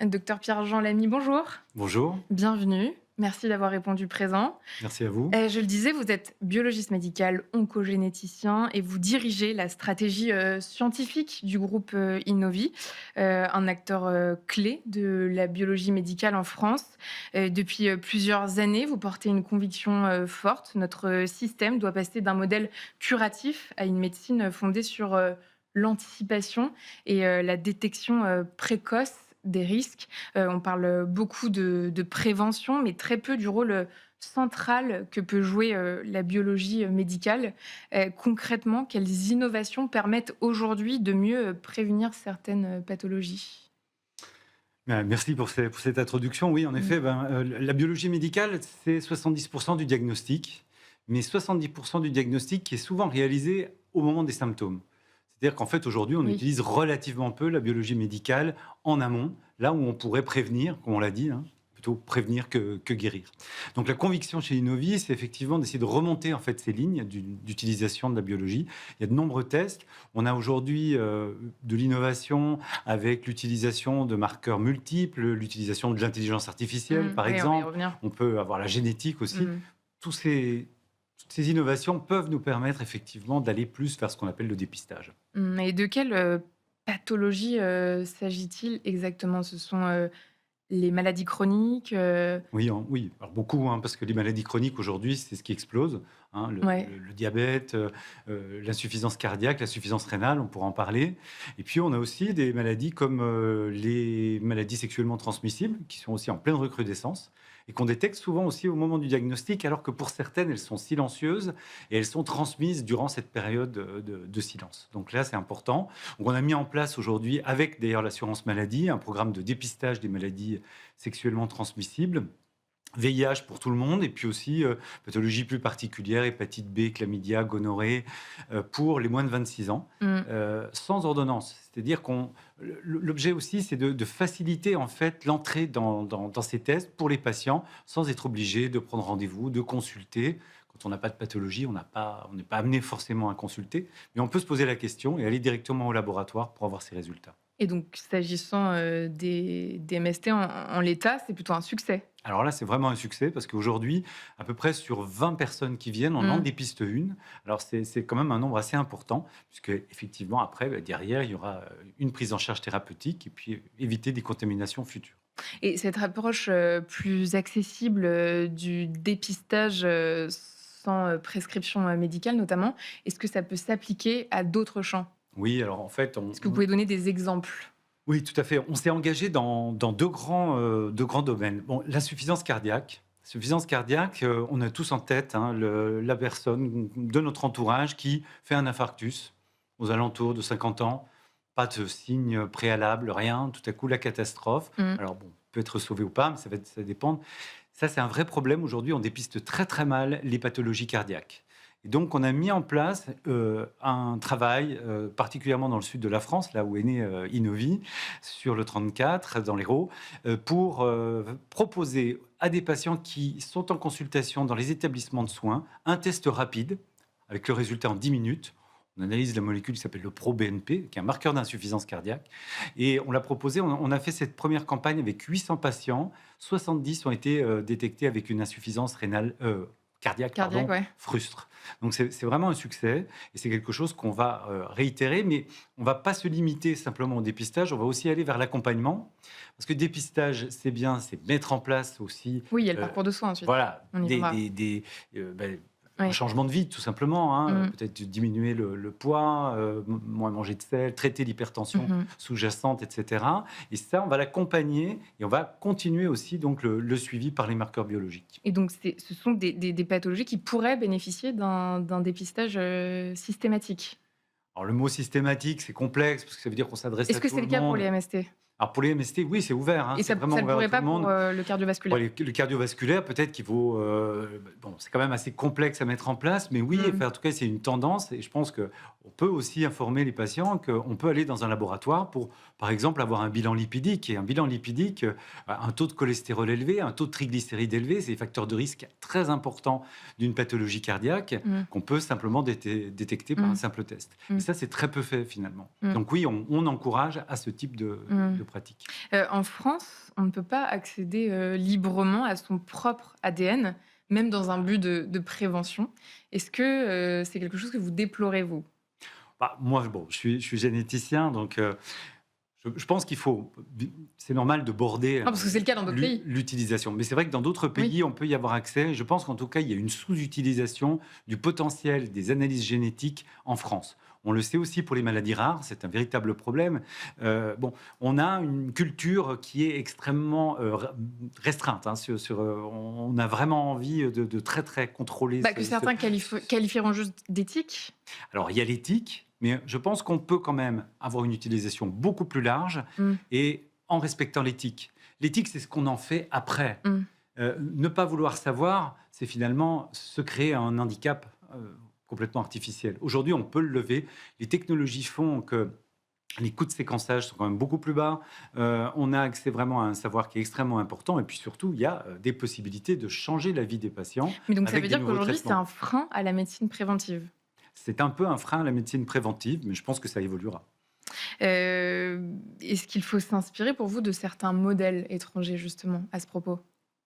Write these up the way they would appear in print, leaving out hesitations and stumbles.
Docteur Pierre-Jean Lamy, bonjour. Bonjour, Bienvenue. Merci d'avoir répondu présent. merci à vous. Je le disais, vous êtes biologiste médical, oncogénéticien et vous dirigez la stratégie scientifique du groupe Innovi, un acteur clé de la biologie médicale en France. Depuis plusieurs années, vous portez une conviction forte. Notre système doit passer d'un modèle curatif à une médecine fondée sur l'anticipation et la détection précoce des risques. On parle beaucoup de prévention, mais très peu du rôle central que peut jouer la biologie médicale. Concrètement, quelles innovations permettent aujourd'hui de mieux prévenir certaines pathologies? Merci pour cette introduction. Oui, en Mmh. effet, la biologie médicale, c'est 70% du diagnostic, mais 70% du diagnostic qui est souvent réalisé au moment des symptômes. C'est-à-dire qu'en fait, aujourd'hui, on Oui. utilise relativement peu la biologie médicale en amont, là où on pourrait prévenir, comme on l'a dit, hein, plutôt prévenir que guérir. Donc la conviction chez Innovi, c'est effectivement d'essayer de remonter en fait ces lignes d'utilisation de la biologie. Il y a de nombreux tests. On a aujourd'hui de l'innovation avec l'utilisation de marqueurs multiples, l'utilisation de l'intelligence artificielle, par Oui, on va y exemple. revenir. On peut avoir la génétique aussi. Mmh. Tous ces, Toutes ces innovations peuvent nous permettre effectivement d'aller plus vers ce qu'on appelle le dépistage. Et de quelle pathologie s'agit-il exactement? Ce sont les maladies chroniques? Oui, oui, alors beaucoup, hein, parce que les maladies chroniques aujourd'hui, c'est ce qui explose, hein, Ouais. le diabète, l'insuffisance cardiaque, l'insuffisance rénale, on pourra en parler. Et puis, on a aussi des maladies comme les maladies sexuellement transmissibles, qui sont aussi en pleine recrudescence et qu'on détecte souvent aussi au moment du diagnostic, alors que pour certaines, elles sont silencieuses et elles sont transmises durant cette période de silence. Donc là, c'est important. Donc, on a mis en place aujourd'hui, avec d'ailleurs l'assurance maladie, un programme de dépistage des maladies sexuellement transmissibles, VIH pour tout le monde, et puis aussi pathologies plus particulières, hépatite B, chlamydia, gonorrhée, pour les moins de 26 ans, Mmh. sans ordonnance. C'est-à-dire qu'on l'objet aussi, c'est de faciliter en fait l'entrée dans ces tests pour les patients, sans être obligé de prendre rendez-vous, de consulter. Quand on n'a pas de pathologie, on n'est pas amené forcément à consulter, mais on peut se poser la question et aller directement au laboratoire pour avoir ces résultats. Et donc s'agissant des MST en l'état, c'est plutôt un succès? Alors là, c'est vraiment un succès parce qu'aujourd'hui, à peu près sur 20 personnes qui viennent, on en Mmh. dépiste une. Alors c'est quand même un nombre assez important puisque effectivement après, derrière, il y aura une prise en charge thérapeutique et puis éviter des contaminations futures. Et cette approche, plus accessible, du dépistage, sans, prescription, médicale notamment, est-ce que ça peut s'appliquer à d'autres champs? Oui, alors en fait, Est-ce que vous pouvez donner des exemples? oui, tout à fait. On s'est engagé dans deux grands domaines. Bon, l'insuffisance cardiaque. Insuffisance cardiaque, on a tous en tête, hein, la personne de notre entourage qui fait un infarctus aux alentours de 50 ans. Pas de signe préalable, rien. Tout à coup, la catastrophe. Mmh. Alors bon, peut être sauvé ou pas, mais ça va dépendre. Ça, c'est un vrai problème. Aujourd'hui, on dépiste très très mal les pathologies cardiaques. Et donc, on a mis en place un travail, particulièrement dans le sud de la France, là où est né Innovi, sur le 34, dans l'Hérault, pour proposer à des patients qui sont en consultation dans les établissements de soins un test rapide, avec le résultat en 10 minutes. On analyse la molécule qui s'appelle le pro-BNP, qui est un marqueur d'insuffisance cardiaque. Et on l'a proposé, on a fait cette première campagne avec 800 patients. 70 ont été détectés avec une insuffisance rénale, cardiaque, Cardiaque, pardon, ouais. frustre. Donc c'est vraiment un succès et c'est quelque chose qu'on va réitérer, mais on ne va pas se limiter simplement au dépistage, on va aussi aller vers l'accompagnement. Parce que dépistage, c'est bien, c'est mettre en place aussi Oui, il y a le euh, parcours de soins ensuite. voilà, On y viendra. un Oui. changement de vie, tout simplement, hein, Mmh. peut-être diminuer le poids, moins manger de sel, traiter l'hypertension Mmh. sous-jacente, etc. Et ça, on va l'accompagner et on va continuer aussi donc le suivi par les marqueurs biologiques. Et donc ce sont des pathologies qui pourraient bénéficier d'un dépistage, systématique? Alors le mot systématique, c'est complexe parce que ça veut dire qu'on s'adresse Est-ce à que tout c'est le le cas pour les monde. MST? Alors pour les MST, oui, c'est ouvert, hein, Et c'est vraiment ça ne ouvert à pourrait tout pas le pour, monde. le Bon, cardiovasculaire? le cardiovasculaire, peut-être qu'il faut. Bon, c'est quand même assez complexe à mettre en place, mais oui, Mmh. enfin, en tout cas, c'est une tendance. Et je pense qu'on peut aussi informer les patients qu'on peut aller dans un laboratoire pour, par exemple, avoir un bilan lipidique. Et un bilan lipidique, un taux de cholestérol élevé, un taux de triglycérides élevé, c'est des facteurs de risque très importants d'une pathologie cardiaque Mmh. qu'on peut simplement détecter par un Mmh. simple test. Et Mmh. ça, c'est très peu fait finalement. Mmh. Donc oui, on encourage à ce type Mmh. de pratique. En France, on ne peut pas accéder, librement à son propre ADN, même dans un but de prévention. Est-ce que, c'est quelque chose que vous déplorez, vous? Bah, moi, bon, je suis généticien, donc je pense qu'il faut. C'est normal de border Non, parce que c'est le cas dans d'autres pays. l'utilisation. Mais c'est vrai que dans d'autres Oui. pays, on peut y avoir accès. Je pense qu'en tout cas, il y a une sous-utilisation du potentiel des analyses génétiques en France. On le sait aussi pour les maladies rares, c'est un véritable problème. Bon, on a une culture qui est extrêmement restreinte. Hein, on a vraiment envie de très très contrôler Bah, que certains qualifieront juste d'éthique. alors, il y a l'éthique, mais je pense qu'on peut quand même avoir une utilisation beaucoup plus large Mmh, et en respectant l'éthique. L'éthique, c'est ce qu'on en fait après. mmh. Ne pas vouloir savoir, c'est finalement se créer un handicap complètement artificiel. Aujourd'hui, on peut le lever. Les technologies font que les coûts de séquençage sont quand même beaucoup plus bas. On a accès vraiment à un savoir qui est extrêmement important. Et puis surtout, il y a des possibilités de changer la vie des patients Mais donc ça veut avec des dire nouveaux qu'aujourd'hui, c'est traitements. un frein à la médecine préventive? C'est un peu un frein à la médecine préventive, mais je pense que ça évoluera. Est-ce qu'il faut s'inspirer pour vous de certains modèles étrangers justement à ce propos?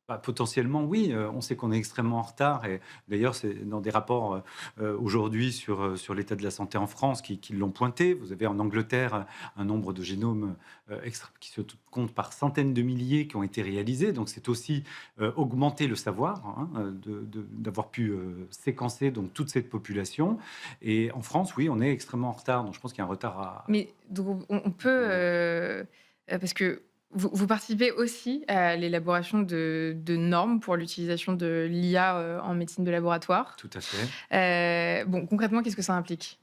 Bah, potentiellement, oui. On sait qu'on est extrêmement en retard. Et d'ailleurs, c'est dans des rapports aujourd'hui sur l'état de la santé en France qui l'ont pointé. Vous avez en Angleterre un nombre de génomes qui se compte par centaines de milliers qui ont été réalisés. Donc, c'est aussi augmenter le savoir, hein, d'avoir pu séquencer donc, toute cette population. Et en France, oui, on est extrêmement en retard. Donc, je pense qu'il y a un retard Mais donc on à peut, couvrir. parce que vous participez aussi à l'élaboration de normes pour l'utilisation de l'IA, en médecine de laboratoire. Tout à fait. Bon, concrètement, qu'est-ce que ça implique?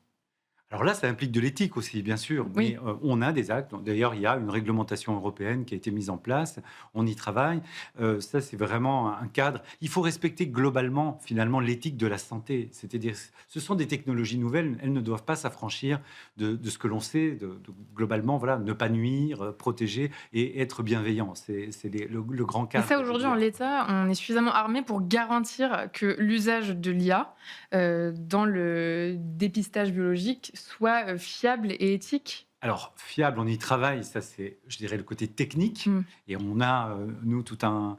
Alors là, ça implique de l'éthique aussi, bien sûr, mais Oui. on a des actes. D'ailleurs, il y a une réglementation européenne qui a été mise en place. On y travaille. Ça, c'est vraiment un cadre. Il faut respecter globalement, finalement, l'éthique de la santé. C'est-à-dire, ce sont des technologies nouvelles. Elles ne doivent pas s'affranchir de ce que l'on sait, globalement, voilà, ne pas nuire, protéger et être bienveillant. C'est le grand Et cadre ça, aujourd'hui, aujourd'hui en à trouver. l'état, on est suffisamment armé pour garantir que l'usage de l'IA, dans le dépistage biologique soit, fiable et éthique? Alors, fiable, on y travaille, ça c'est, je dirais, le côté technique. Mmh. Et on a, nous, tout un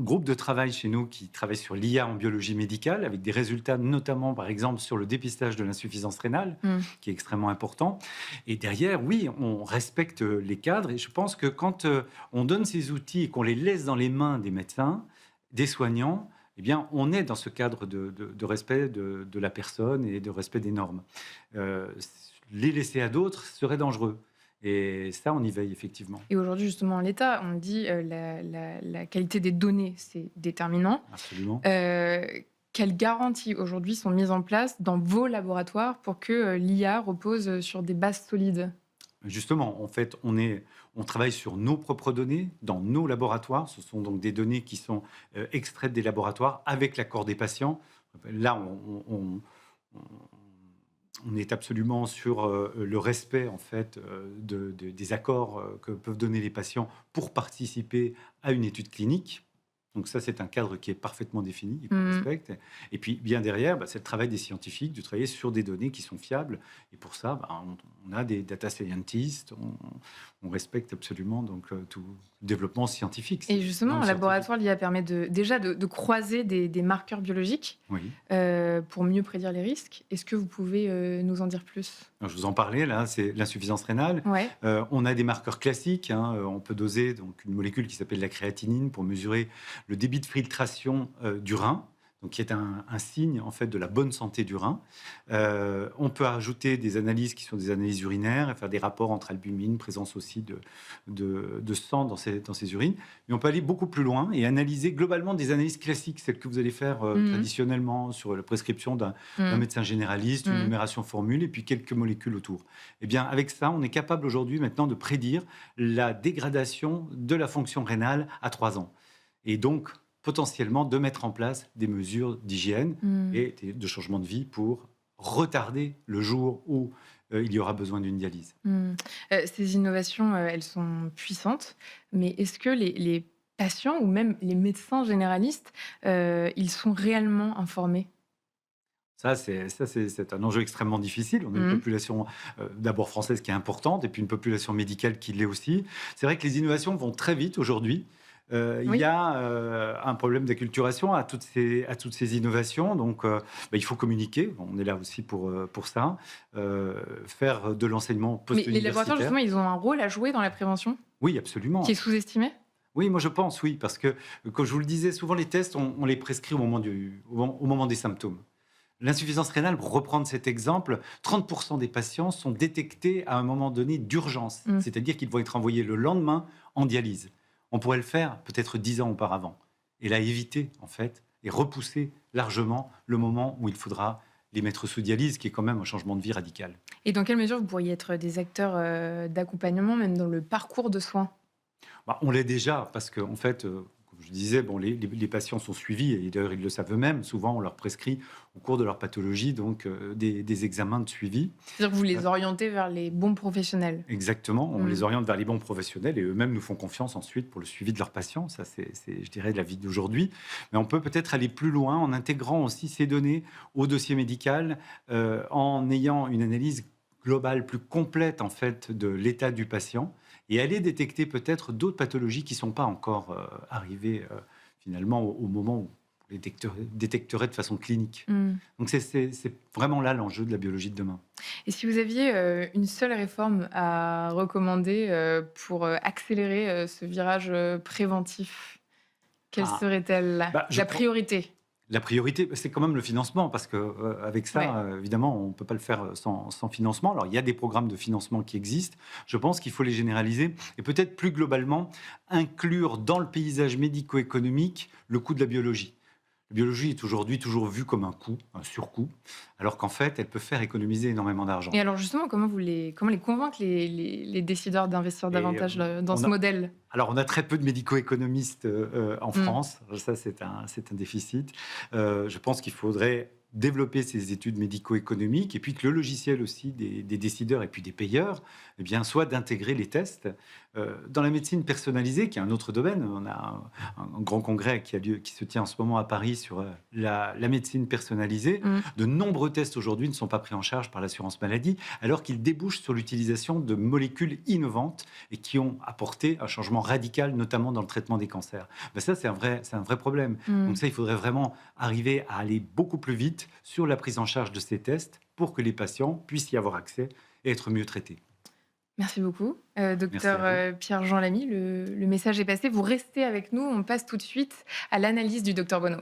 groupe de travail chez nous qui travaille sur l'IA en biologie médicale, avec des résultats notamment, par exemple, sur le dépistage de l'insuffisance rénale, Mmh. qui est extrêmement important. Et derrière, oui, on respecte les cadres. Et je pense que quand on donne ces outils et qu'on les laisse dans les mains des médecins, des soignants, eh bien, on est dans ce cadre de respect de la personne et de respect des normes. Euh, les laisser à d'autres serait dangereux. Et ça, on y veille effectivement. Et aujourd'hui, justement, en l'état, on dit, la qualité des données, c'est déterminant. Absolument. Heu, Quelles garanties aujourd'hui sont mises en place dans vos laboratoires pour que, l'IA repose, sur des bases solides? Justement, en fait, on travaille sur nos propres données, dans nos laboratoires. Ce sont donc des données qui sont extraites des laboratoires avec l'accord des patients. Là, on est absolument sur le respect en fait des accords que peuvent donner les patients pour participer à une étude clinique. Donc ça, c'est un cadre qui est parfaitement défini et qu'on Mmh. respecte. Et puis bien derrière, bah, c'est le travail des scientifiques de travailler sur des données qui sont fiables. Et pour ça, bah, on a des data scientists, on respecte absolument donc tout le développement scientifique. Et C'est justement, norme en scientifique. laboratoire, l'IA permet déjà de croiser des marqueurs biologiques, Oui. pour mieux prédire les risques. Est-ce que vous pouvez, nous en dire plus? Alors, je vous en parlais, là, c'est l'insuffisance rénale. Ouais. On a des marqueurs classiques. Hein, on peut doser donc, une molécule qui s'appelle la créatinine pour mesurer le débit de filtration du rein, donc qui est un signe en fait de la bonne santé du rein. On peut ajouter des analyses qui sont des analyses urinaires et faire des rapports entre albumine, présence aussi de sang dans ces urines. Mais on peut aller beaucoup plus loin et analyser globalement des analyses classiques, celles que vous allez faire Mmh. traditionnellement sur la prescription d'un Mmh. médecin généraliste, une Mmh. numération formule et puis quelques molécules autour. Eh bien, avec ça, on est capable aujourd'hui maintenant de prédire la dégradation de la fonction rénale à 3 ans. Et donc, potentiellement, de mettre en place des mesures d'hygiène Mmh. et de changement de vie pour retarder le jour où il y aura besoin d'une dialyse. Mmh. Ces innovations, elles sont puissantes, mais est-ce que les patients ou même les médecins généralistes, ils sont réellement informés? C'est un enjeu extrêmement difficile. On a une Mmh. population d'abord française qui est importante et puis une population médicale qui l'est aussi. C'est vrai que les innovations vont très vite aujourd'hui. Il y Oui. a un problème d'acculturation à toutes ces innovations. Donc, il faut communiquer. On est là aussi pour ça. Faire de l'enseignement Mais les laboratoires, post-universitaire. justement, ils ont un rôle à jouer dans la prévention Oui, qui est absolument. sous-estimé? Oui, moi je pense, oui, parce que, comme je vous le disais, souvent les tests, on les prescrit au moment des symptômes. L'insuffisance rénale, pour reprendre cet exemple, 30% des patients sont détectés à un moment donné d'urgence, Mmh. c'est-à-dire qu'ils vont être envoyés le lendemain en dialyse. On pourrait le faire peut-être 10 ans auparavant, et là éviter en fait, et repousser largement le moment où il faudra les mettre sous dialyse, qui est quand même un changement de vie radical. Et dans quelle mesure vous pourriez être des acteurs, d'accompagnement, même dans le parcours de soins? Bah, on l'est déjà parce qu'en fait, comme je disais, bon, les patients sont suivis et d'ailleurs ils le savent eux-mêmes. Souvent, on leur prescrit au cours de leur pathologie donc des examens de suivi. C'est-à-dire que vous Euh, les orientez vers les bons professionnels? Exactement, on Mmh. les oriente vers les bons professionnels et eux-mêmes nous font confiance ensuite pour le suivi de leurs patients. Ça, je dirais, de la vie d'aujourd'hui. Mais on peut peut-être aller plus loin en intégrant aussi ces données au dossier médical, en ayant une analyse globale plus complète en fait de l'état du patient et aller détecter peut-être d'autres pathologies qui ne sont pas encore arrivées finalement au moment où on les détecterait de façon clinique. Mmh. Donc c'est vraiment là l'enjeu de la biologie de demain. Et si vous aviez, une seule réforme à recommander, pour, accélérer, ce virage, préventif, quelle Ah, serait-elle? bah, je La pense. priorité? La priorité, bah, c'est quand même le financement parce que, avec Ouais. ça, évidemment, on ne peut pas le faire, sans financement. Alors, il y a des programmes de financement qui existent. Je pense qu'il faut les généraliser et peut-être plus globalement, inclure dans le paysage médico-économique le coût de la biologie. La biologie est aujourd'hui toujours vue comme un coût, un surcoût, alors qu'en fait, elle peut faire économiser énormément d'argent. Et alors justement, comment les convaincre les décideurs d'investir Et davantage, dans on ce a modèle? Alors, on a très peu de médico-économistes en Mmh. France. Ça, c'est un déficit. Je pense qu'il faudrait développer ces études médico-économiques et puis que le logiciel aussi des décideurs et puis des payeurs, eh bien, soit d'intégrer les tests. Dans la médecine personnalisée, qui est un autre domaine, on a un grand congrès qui a lieu, qui se tient en ce moment à Paris sur la médecine personnalisée. Mmh. De nombreux tests aujourd'hui ne sont pas pris en charge par l'assurance maladie, alors qu'ils débouchent sur l'utilisation de molécules innovantes et qui ont apporté un changement radical, notamment dans le traitement des cancers. Ben ça, c'est un vrai problème. Donc Mmh. ça, il faudrait vraiment arriver à aller beaucoup plus vite sur la prise en charge de ces tests pour que les patients puissent y avoir accès et être mieux traités. Merci beaucoup, Merci docteur, à vous. Pierre-Jean Lamy. Le message est passé. Vous restez avec nous. On passe tout de suite à l'analyse du docteur Bono.